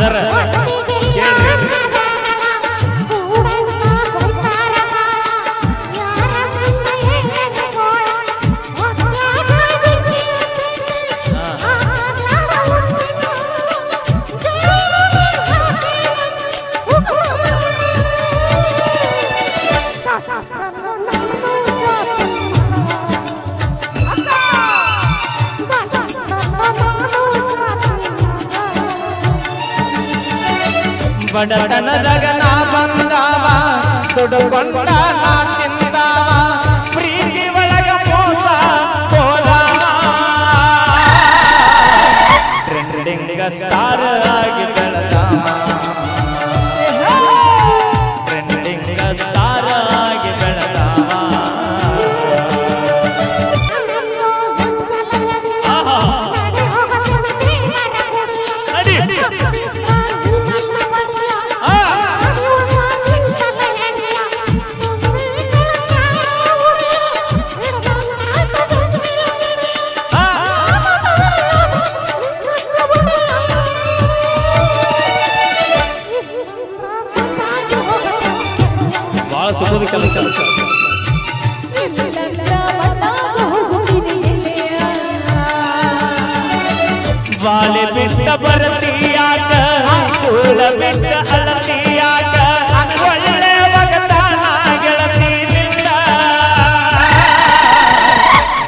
Sir ಕೇಳ್ರಿ ಬಡತನದಾಗ ನಾ ಬಂದಾವ ದುಡುಕೊಂಡ ನಾ ತಿಂದಾವ ಪ್ರೀತಿ ಒಳಗ ಮೋಸ ಹೋದಾವ ಟ್ರೆಂಡಿಂಗ್ ಸ್ಟಾರ್ ಆಗಿ ಬೆಳೆದಾವ ಟ್ರೆಂಡಿಂಗ್ ಸ್ಟಾರ್ ಆಗಿ ಬೆಳೆದಾವ ಸುಖದ ಕೆಲಸ ಬಾಳೆ ಬಿಟ್ಟ ಬರ್ತೀಯಾಗ ಕೂಳ ಬಿಟ್ಟ ಅಳತಿಯಾಗ ಒಳ್ಳೆ ಒಗತಾನ ಗೆಳತಿನಿಂದ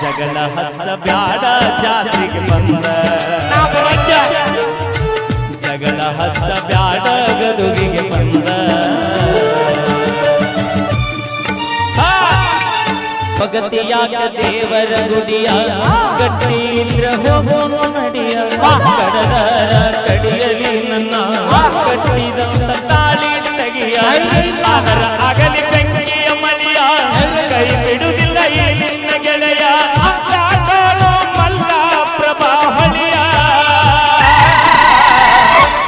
ಜಗಳ ಹಚ್ಚ ಬ್ಯಾಡ ಜಾತಿಗೆ ಬಂದ ಜಗಳ ಹಚ್ಚ ಬ್ಯಾಡ ಗದುಗಿಗೆ ಬಂದ ಭಗತಿಯಾಗ ದೇವರ ಗುಡಿಯ ಗಟ್ಟಿ ಇದ್ರ ಹೋಗೋನು ನಡಿಯ ಕಡದರ ಕಡಿಯಲಿ ನನ್ನ ಕಟ್ಟಿದಂತ ತಾಳಿ ತೆಗಿಯ ಅದರ ಅಗಲಿ ಬೆಂಕಿಯ ಮಲಿಯ ಕೈ ಬಿಡುವುದಿಲ್ಲ ಈ ನಿನ್ನ ಗೆಳೆಯ ಮಲ್ಲ ಪ್ರಭಾ ಹೊಳಿಯ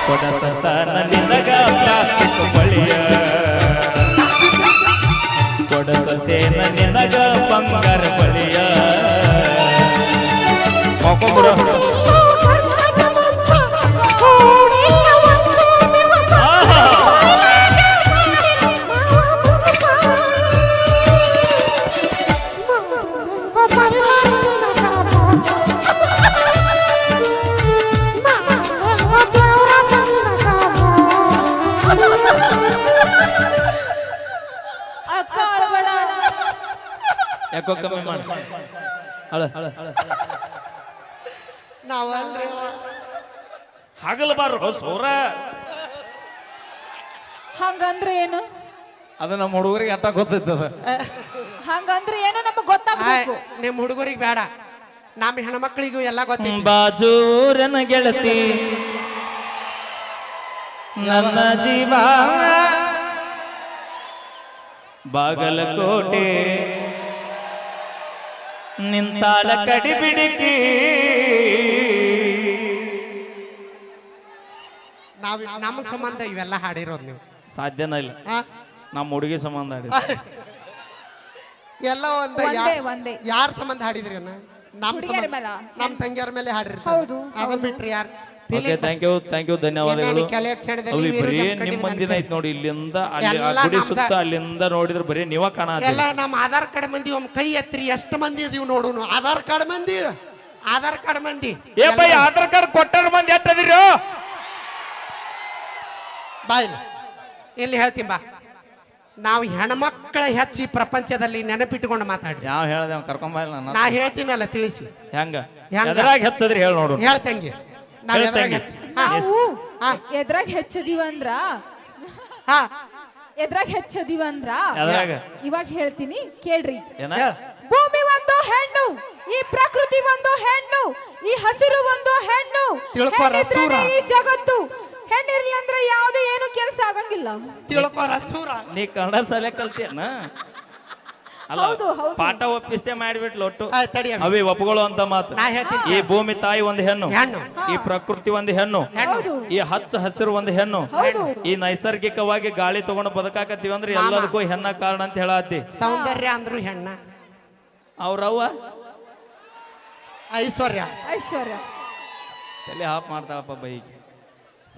ಕೊಡಸತ ನಿನಗ ಪ್ಲಾಸ್ಟಿಕ್ ಬಳಿಯ ಕೊಡಸತೇನ ನಿನಗ ಬಂಗಾರ ಬಳಿಯ ಯಾಕೋ ಕಮ್ಮಿ ಮಾಡಿ ನಾವಲ್ರಿ ಹಗಲಬಾರ್ದು ಸೋರ ಹಂಗಂದ್ರೆ ಏನು ಅದು ನಮ್ಮ ಹುಡುಗರಿಗೆ ಅಟ್ಟ ಗೊತ್ತೈತದ ಹಂಗಂದ್ರೆ ಏನು ನಮಗೆ ಗೊತ್ತಾಗಬೇಕು ನಿಮ್ಮ ಹುಡುಗರಿಗೆ ಬೇಡ ನಮ್ಮ ಹೆಣ್ಮಕ್ಳಿಗೂ ಎಲ್ಲ ಗೊತ್ತೈತಿ ಬಾಜೂರನ ಗೆಳತಿ ನನ್ನ ಜೀವ ಬಾಗಲಕೋಟೆ ನಿಂತಾಲ ಕಡಿಬಿಡಿಕಿ ನಮ್ಮ ಸಂಬಂಧ ಇವೆಲ್ಲ ಹಾಡಿರೋದು ನೀವು ಸಾಧ್ಯನ ಇಲ್ಲ ನಮ್ಮ ಹುಡುಗಿ ಸಂಬಂಧ ಹಾಡಿದ ಎಲ್ಲ ಒಂದೇ ಯಾರ ಸಂಬಂಧ ಹಾಡಿದ್ರಿ ನಮ್ಮ ತಂಗಿಯರ ಮೇಲೆ ಹಾಡಿರಿ ಹೌದು ಅದನ್ನ ಬಿಟ್ರಿ ಯಾರು ಥ್ಯಾಂಕ್ ಯು ಧನ್ಯವಾದಗಳು ಬರೀ ನಿಮ್ಮ ಮಂದಿನ ಐತ್ ನೋಡಿ ಇಲ್ಲಿಂದ ಅಲ್ಲಿ ಆ ಗುಡಿ ಸುತ್ತ ಅಲ್ಲಿಂದ ನೋಡಿದ್ರೆ ಬರೀ ನೀವ ಕಾಣ ಎಲ್ಲ ನಮ್ಮ ಆಧಾರ್ ಕಾರ್ಡ್ ಮಂದಿ ಒಮ್ಮೆ ಕೈ ಎತ್ರಿ ಎಷ್ಟು ಮಂದಿ ಇದೀವಿ ನೋಡೋಣ ಆಧಾರ್ ಕಾರ್ಡ್ ಮಂದಿ ಏ ಬೈ ಆಧಾರ್ ಕಾರ್ಡ್ ಕೊಟ್ಟಾರ ಮಂದಿ ಎತ್ತದಿರೋ ಬಾಯಿಲ್ಲ ಇಲ್ಲಿ ಹೇಳ್ತೀನಿ ಬಾ ನಾವು ಹೆಣ್ಮಕ್ಳ ಹೆಚ್ಚಿ ಪ್ರಪಂಚದಲ್ಲಿ ನೆನಪಿಟ್ಟುಕೊಂಡು ಮಾತಾಡಿ ಯಾವ ಹೇಳ್ದೆ ಕರ್ಕೊಂಬಲ್ಲ ನಾ ಹೇಳ್ತೀನಲ್ಲ ತಿಳಿಸಿ ಹೆಂಗ ಎದ್ರಾಗ ಹೆಚ್ಚದ್ರಿ ಹೇಳಿ ನೋಡು ಹೇಳ್ತಂಗಿ ನಾವು ಎದ್ರಾಗ ಹೆಚ್ಚದಿವಂದ್ರ ಇವಾಗ ಹೇಳ್ತೀನಿ ಕೇಳ್ರಿ ಭೂಮಿ ಒಂದು ಹೆಣ್ಣು ಈ ಪ್ರಕೃತಿ ಒಂದು ಹೆಣ್ಣು ಈ ಹಸಿರು ಒಂದು ಹೆಣ್ಣು ಈ ಜಗತ್ತು ಹೆಣ್ಣಿರ್ಲಿ ಅಂದ್ರೆ ಯಾವ್ದು ಏನು ಕೆಲಸ ಆಗಂಗಿಲ್ಲ ನೀ ಕನ್ನಡ ಸಲ ಕಲ್ತಿಯನ ಅಲ್ಲ ಪಾಠ ಒಪ್ಪಿಸ್ತೇ ಮಾಡಿಬಿಟ್ಲು ಒಟ್ಟು ಅವೇ ಒಪ್ಪಗಳು ಅಂತ ಮಾತು ಈ ಭೂಮಿ ತಾಯಿ ಒಂದು ಹೆಣ್ಣು ಈ ಪ್ರಕೃತಿ ಒಂದು ಹೆಣ್ಣು ಈ ಹಚ್ಚ ಹಸಿರು ಒಂದು ಹೆಣ್ಣು ಈ ನೈಸರ್ಗಿಕವಾಗಿ ಗಾಳಿ ತಗೊಂಡು ಬದುಕಾಕತ್ತೀವಿ ಅಂದ್ರೆ ಎಲ್ಲದಕ್ಕೂ ಹೆಣ್ಣ ಕಾರಣ ಅಂತ ಹೇಳತ್ತಿ ಸೌಂದರ್ಯ ಅಂದ್ರು ಹೆಣ್ಣ ಅವ್ರವ್ವ ಐಶ್ವರ್ಯ ಐಶ್ವರ್ಯ ತಲೆ ಹಾಪ್ ಮಾಡ್ತಾಳಪ್ಪ ಬೈಗೆ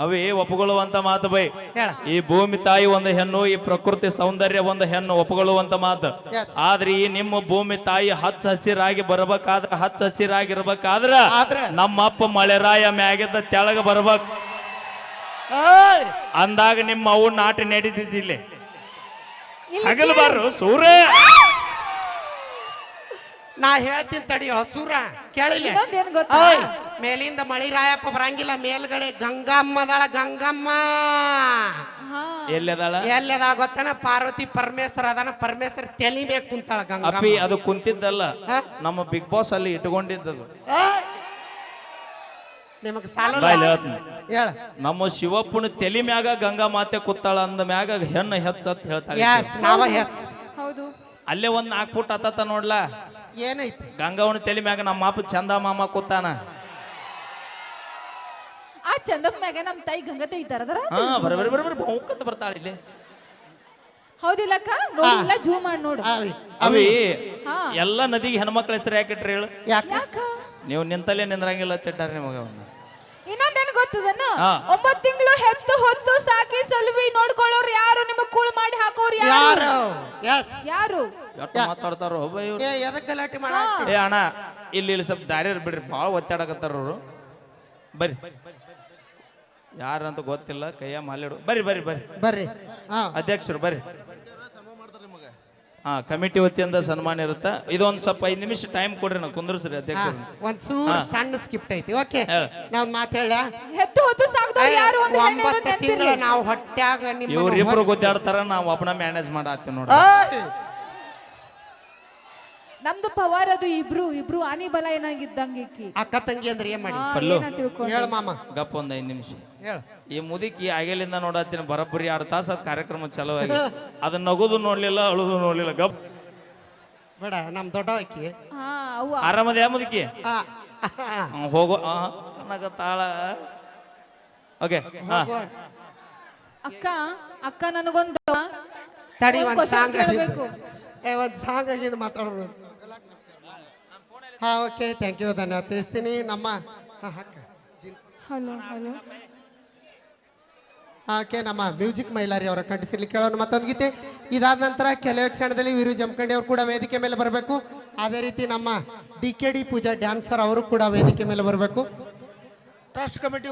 ಅವೇ ಒಪ್ಪುಗೊಳ್ಳುವಂತ ಮಾತು ಬೈ. ಹೇಳ. ಈ ಭೂಮಿ ತಾಯಿ ಒಂದು ಹೆಣ್ಣು, ಈ ಪ್ರಕೃತಿ ಸೌಂದರ್ಯ ಒಂದು ಹೆಣ್ಣು, ಒಪ್ಪುಗೊಳ್ಳುವಂತ ಮಾತು. Yes. ಆದ್ರೆ ಈ ನಿಮ್ಮ ಭೂಮಿ ತಾಯಿ ಹಚ್ಚ ಹಸಿರಾಗಿ ಬರ್ಬೇಕಾದ್ರ ಆದ್ರೆ? ನಮ್ಮ ಅಪ್ಪ ಮಳೆರಾಯ ಮ್ಯಾಗಿದ್ದ ತೆಳಗ ಬರ್ಬೇಕು. ಏಯ್! ಅಂದಾಗ ನಿಮ್ಮ ಅವು ನಾಟಿ ನಡೀತಿದ್ದಿಲ್ಲ. ಇಲ್ಲಿ ಹಗಲು ಕೇಳಿ. ಬಾರು ಸೂರ್ಯ. ನಾ ಹೇಳ್ತೀನಿ ತಡಿ ಹಸೂರ ಕೇಳಿಲ್ಲ. ಇನ್ನೊಂದೇನ್ ಗೊತ್ತಾ? ಓಯ್, ಮೇಲಿಂದ ಮಳಿ ರಾಯಪ್ಪ ಬರಂಗಿಲ್ಲ, ಮೇಲ್ಗಡೆ ಗಂಗಮ್ಮದಾಳ ಗಂಗಮ್ಮ. ಹಾ. ಎಲ್ಲದಾಳ ಎಲ್ಲದ ಗೊತ್ತನ? ಪಾರ್ವತಿ ಪರಮೇಶ್ವರ ಅದಾನ, ಪರಮೇಶ್ವರ ತೆಲಿ ಮೇಲೆ ಕುಂತಾಳ ಅಪ್ಪಿ. ಗಂಗಮ್ಮ. ಅದು ಕುಂತಿದ್ದಲ್ಲ, ಹಾ? ನಮ್ಮ ಬಿಗ್ ಬಾಸ್ ಅಲ್ಲಿ ಇಟ್ಕೊಂಡಿದ್ದದು. ಏಯ್! ನಿಮಗ್ ಸಾಲ ಬಾಯ್ಲಿ ಹೇಳ್ತೀನಿ. ಹೇಳ. ನಮ್ಮ ಶಿವಪ್ಪನ ತೆಲಿ ಮ್ಯಾಗ ಗಂಗಾ ಮಾತೆ ಕೂತಾಳ ಅಂದ ಮ್ಯಾಗ ಹೆಣ್ಣು ಹೆಚ್ಚತ್ ಹೇಳ್ತಾಳೆ. ಯಸ್, ನಾವ ಹೆಚ್ಚ. ಹೌದು. ಅಲ್ಲೇ ಒಂದ್ 4 ಫುಟ್ ಹತ್ತ ನೋಡ್ಲಾ, ಏನೈತಿ? ಗಂಗಾವನ ತೆಲಿ ಮ್ಯಾಗ ನಮ್ಮ ಅಪ್ಪ ಚಂದ ಮಾಮ ಕೂತಾನ. ಆ ಚಂದಪ್ಪ ಮ್ಯಾಗ ನಮ್ ತಾಯಿ ಗಂಗಾ ತಾಯಿ ತರದರ. ಹಾ, ಬರ ಬಹುಕತ್ ಬರ್ತಾಳ ಇಲ್ಲಿ. ಹೌದಿಲ್ಲಕ್ಕ? ನೋಡಿಲ್ಲ, ಜೂಮ್ ಮಾಡಿ ನೋಡು. ಅವಿ ಅವಿ ಹಾ. ಎಲ್ಲ ನದಿಗೆ ಹೆಣ್ಮಕ್ಳ ಹೆಸರು ಯಾಕಿಟ್ರಿ ಹೇಳು? ಯಾಕ? ಯಾಕ? ನೀವು ನಿಂತಲ್ಲೇ ನಿಂದ್ರಂಗಿಲ್ಲ ತಿಟ್ಟಾರ ನಿಮಗ ಅವ್ನ. ಇನ್ನೊಂದೇನು ಗೊತ್ತದನ? ಹಾ. 9 ತಿಂಗಳು ಹೆತ್ತು ಹೊತ್ತು ಸಾಕಿ ಸಲುವಿ ನೋಡ್ಕೊಳ್ಳೋರು ಯಾರು? ನಿಮಗ್ ಕೂಳ್ ಮಾಡಿ ಹಾಕೋರು ಯಾರು? ಯಾರು? ಯಸ್. ಯಾರು? ಎಷ್ಟು ಮಾತಾಡ್ತಾರೋ ಒಬ್ಬ ಇವ್ರು. ಏ ಎದಕ್ ಗಲಾಟೆ ಮಾಡ? ಏ ಅಣ್ಣ, ಇಲ್ಲಿ ಸ್ವಲ್ಪ ದಾರಿ ಬಿಡ್ರಿ, ಭಾಳ ಒತ್ತಾಡಕತ್ತಾರ ಅವರು. ಬರ್ರಿ, ಯಾರಂತ ಗೊತ್ತಿಲ್ಲ, ಕೈಯ ಮಾಲಿಡು. ಬರ್ರಿ ಬರ್ರಿ ಬರ್ರಿ, ಬರ್ರಿ. ಹಾ, ಅಧ್ಯಕ್ಷರು ಬರ್ರಿ. ಹಾ, ಕಮಿಟಿ ವತಿಯಿಂದ ಸನ್ಮಾನ ಇರುತ್ತ. ಇದೊಂದ್ ಸ್ವಲ್ಪ 5 ನಿಮಿಷ ಟೈಮ್ ಕೊಡ್ರಿ, ನಾವು ಕುಂದ್ರಸ್ರಿ ಅಧ್ಯಕ್ಷರು. ಒಂಚೂರು ಸಣ್ಣ ಸ್ಕಿಪ್ಟ್ ಐತಿ. ಓಕೆ, ಹೇಳ. ನಾವ್ ಮಾತು ಹೇಳ. ಹೆತ್ತು ಹೊತ್ತು ಸಾಕ್ದವ್ರು ಯಾರು? ಒಂದು ಹೆಣ್ಣು 9 ನೆನ್ಪಿರ್ಲಿ. ತಿಂಗಳು ನಾವು ಹೊಟ್ಯಾಗ ನಿಮ್ಮ ಇವ್ರಿಬ್ರು ಗೊತ್ತಾಡ್ತಾರ, ನಾವು ಒಬ್ಬನ ಮ್ಯಾನೇಜ್ ಮಾಡತ್ತೀವಿ ನೋಡಿ. ನಮ್ದು ಪವಾರ್ ಅದು ಇಬ್ರು ಆನಿ ಬಲ ಏನಾಗಿದ್ದಂಗೆ ಈಕಿ. ಅಕ್ಕ ತಂಗಿ ಅಂದ್ರೆ ಏನ್ ಮಾಡಿ? ಪಲ್ಲು. ಹೇಳ ಮಾಮ, ಗಪ್ ಒಂದ್ 5 ನಿಮಿಷ. ಹೇಳ. ಈ ಮುದುಕಿ ಆಗಲಿಂದ ನೋಡತ್ತೀನಿ, ಬರಬ್ಬರಿ 2 ತಾಸ ಕಾರ್ಯಕ್ರಮ ಚಲೋ ಆಗಿ. ಅದನ್ನ ನಗುದು ನೋಡ್ಲಿಲ್ಲ, ಅಳುದು ನೋಡ್ಲಿಲ್ಲ. ಗಪ್. ಬೇಡ, ನಮ್ ದೊಡ್ಡ ಅಕ್ಕಿ. ಹಾ, ಅವ್ವ. ಆರಾಮದ ಯಾ ಮುದುಕಿ? ಹೋಗೋ ಅನ್ನಕತ್ತಾಳ. ಓಕೆ. ಹಾ, ಅಕ್ಕ ನನಗೊಂದು ತಡಿ, ಒಂದ್ ಒಂದ್ question ಸಾಂಗ್ ಕೇಳ್ಬೇಕು. ಒಂದ್ ಸಾಂಗ್ ಆಗಿದ್ದು ಮಾತಾಡೋದು. ಹಾ, ಓಕೆ, ಥ್ಯಾಂಕ್ ಯು, ಧನ್ಯವಾದ ತಿಳಿಸ್ತೀನಿ. ನಮ್ಮ ಹಲೋ ಹಲೋ. ಓಕೆ, ನಮ್ಮ ಮ್ಯೂಸಿಕ್ ಮೈಲಾರಿ ಅವರ ಕಂಠಸಿರ್ಲಿ ಕೇಳೋಣ ಮತ್ತೊಂದು ಗೀತೆ. ಇದಾದ ನಂತರ ಕೆಲವೇ ಕ್ಷಣದಲ್ಲಿ ವೀರು ಜಮಖಂಡಿ ಅವರು ಕೂಡ ವೇದಿಕೆ ಮೇಲೆ ಬರಬೇಕು. ಅದೇ ರೀತಿ ನಮ್ಮ DKD ಪೂಜಾ ಡ್ಯಾನ್ಸರ್ ಅವರು ಕೂಡ ವೇದಿಕೆ ಮೇಲೆ ಬರಬೇಕು. Trust committee